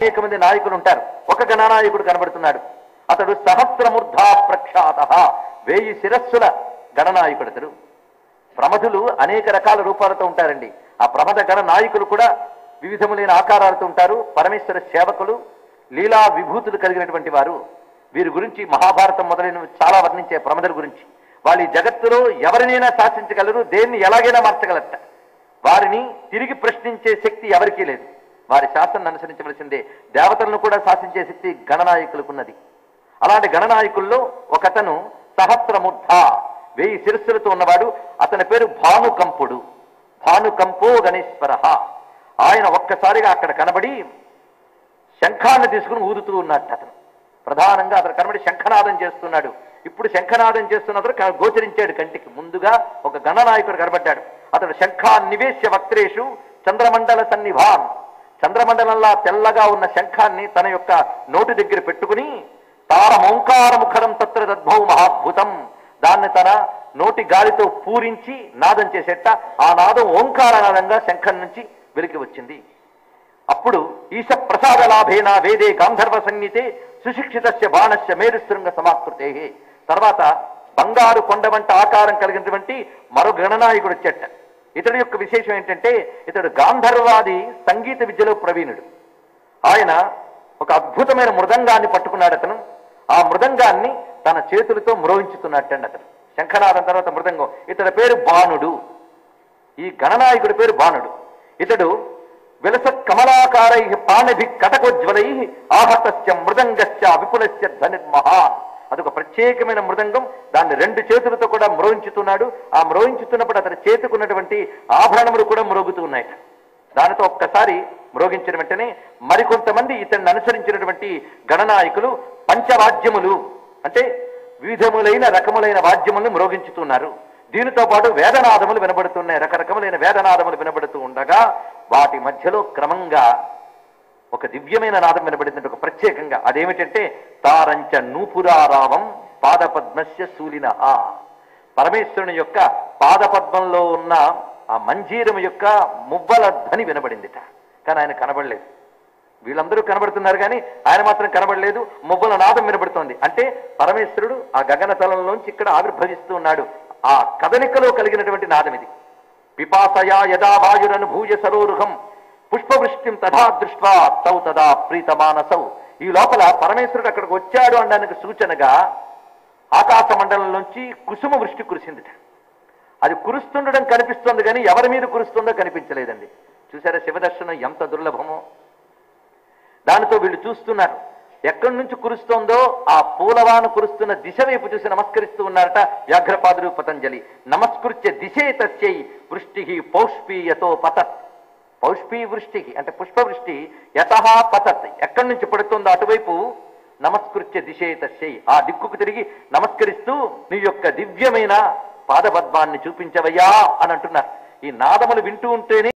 అనేక మంది నాయకులు ఉంటారు. ఒక గణనాయకుడు కనబడుతున్నాడు. అతడు సహస్రమూర్ధా ప్రఖ్యాత, 1000 శిరస్సుల గణనాయకుడు అతడు. ప్రమథులు అనేక రకాల రూపాలతో ఉంటారండి. ఆ ప్రమథ గణ నాయకులు కూడా వివిధములైన ఆకారాలతో ఉంటారు. పరమేశ్వర సేవకులు, లీలా విభూతులు కలిగినటువంటి వారు. వీరి గురించి మహాభారతం మొదలైనవి చాలా వర్ణించే ప్రమథుల గురించి. వాళ్ళ ఈ జగత్తులో ఎవరినైనా శాసించగలరు, దేన్ని ఎలాగైనా మార్చగలట. వారిని తిరిగి ప్రశ్నించే శక్తి ఎవరికీ లేదు. వారి శాసనాన్ని అనుసరించవలసిందే. దేవతలను కూడా శాసించే శక్తి గణనాయకులకు ఉన్నది. అలాంటి గణనాయకుల్లో ఒకతను సహస్రమూర్ధ, 1000 శిరస్సులతో ఉన్నవాడు. అతని పేరు భానుకంపుడు. భానుకంపో గణేశ్వర. ఆయన ఒక్కసారిగా అక్కడ కనబడి శంఖాన్ని తీసుకుని ఊదుతూ ఉన్నట్టు. అతను ప్రధానంగా అతను కనబడి శంఖనాదం చేస్తున్నాడు. ఇప్పుడు శంఖనాదం చేస్తున్నప్పుడు గోచరించాడు కంటికి. ముందుగా ఒక గణనాయకుడు కనబడ్డాడు. అతడు శంఖాన్నివేశ్య వక్త్రేషు చంద్రమండల సన్నిభాన్, చంద్రమండలంలా తెల్లగా ఉన్న శంఖాన్ని తన యొక్క నోటి దగ్గర పెట్టుకుని తారమోంకార ముఖరం తత్ర దద్భౌ మహాద్భుతం, దాన్ని తన నోటి గాలితో పూరించి నాదం చేసేట. ఆ నాదం ఓంకారనాదంగా శంఖం నుంచి వెలికి వచ్చింది. అప్పుడు ఈశ ప్రసాద లాభేన వేదే గాంధర్వ సన్నితే సుశిక్షితస్య బాణస్య మేరుశృంగ సమాకృతే. తర్వాత బంగారు కొండ వంట ఆకారం కలిగినటువంటి మరో గణనాయకుడు వచ్చేట. ఇతడి యొక్క విశేషం ఏంటంటే ఇతడు గాంధర్వాది సంగీత విద్యలో ప్రవీణుడు. ఆయన ఒక అద్భుతమైన మృదంగాన్ని పట్టుకున్నాడు. అతను ఆ మృదంగాన్ని తన చేతులతో మ్రోహించుతున్నట్టండి. అతను శంఖనాదం తర్వాత మృదంగం. ఇతడి పేరు బాణుడు. ఈ గణనాయకుడి పేరు బాణుడు. ఇతడు విలస కమలాకారై పాణభి కటకోజ్వలై ఆహతస్య మృదంగస్య విపులస్య ధ్వనిర్మహాన్. అదొక ప్రత్యేకమైన మృదంగం. దాన్ని 2 చేతులతో కూడా మ్రోహించుతున్నాడు. ఆ మ్రోహించుతున్నప్పుడు అతని చేతుకున్నటువంటి ఆభరణములు కూడా మ్రోగుతూ ఉన్నాయి. దానితో ఒక్కసారి మ్రోగించిన వెంటనే మరికొంతమంది ఇతన్ని అనుసరించినటువంటి గణనాయకులు పంచవాద్యములు అంటే వివిధములైన రకములైన వాద్యములను మ్రోగించుతున్నారు. దీనితో పాటు వేదనాదములు వినబడుతున్నాయి. రకరకములైన వేదనాదములు వినబడుతూ ఉండగా వాటి మధ్యలో క్రమంగా ఒక దివ్యమైన నాదం వినబడిందంటే ఒక ప్రత్యేకంగా. అదేమిటంటే తారంచ నూపురారావం పాదపద్మస్య శూలిన. పరమేశ్వరుని యొక్క పాదపద్మంలో ఉన్న ఆ మంజీరం యొక్క మువ్వల ధ్వని వినబడిందిట. కానీ ఆయన కనబడలేదు. వీళ్ళందరూ కనబడుతున్నారు కానీ ఆయన మాత్రం కనబడలేదు. మువ్వల నాదం వినబడుతోంది. అంటే పరమేశ్వరుడు ఆ గగనతలంలోంచి ఇక్కడ ఆవిర్భవిస్తూ ఉన్నాడు. ఆ కదలికలో కలిగినటువంటి నాదం ఇది. పిపాసయా యదా వాయురనుభూయ సరోరుహం పుష్పవృష్టిం తథా దృష్ట్వా తౌ తదా ప్రీతమానసౌ. ఈ లోపల పరమేశ్వరుడు అక్కడికి వచ్చాడు అనడానికి సూచనగా ఆకాశ మండలంలోంచి కుసుమ వృష్టి కురిసిందిట. అది కురుస్తుండడం కనిపిస్తుంది కానీ ఎవరి మీద కురుస్తుందో కనిపించలేదండి. చూసారా శివదర్శనం ఎంత దుర్లభమో. దానితో వీళ్ళు చూస్తున్నారు. ఎక్కడి నుంచి కురుస్తోందో ఆ పూలవాన కురుస్తున్న దిశ వైపు చూసి నమస్కరిస్తూ ఉన్నారట వ్యాఘ్రపాదుడు పతంజలి. నమస్కృత్య దిశే తస్యై వృష్టి పౌష్పీయతో పతత్. పౌష్పీ వృష్టి అంటే పుష్పవృష్టి యతః పతత్, ఎక్కడి నుంచి పడుతుందో అటువైపు నమస్కృత్య దిశే తస్యై, ఆ దిక్కుకు తిరిగి నమస్కరిస్తూ నీ యొక్క దివ్యమైన పాదపద్మాన్ని చూపించవయ్యా అని అంటున్నారు. ఈ నాదములు వింటూ ఉంటేనే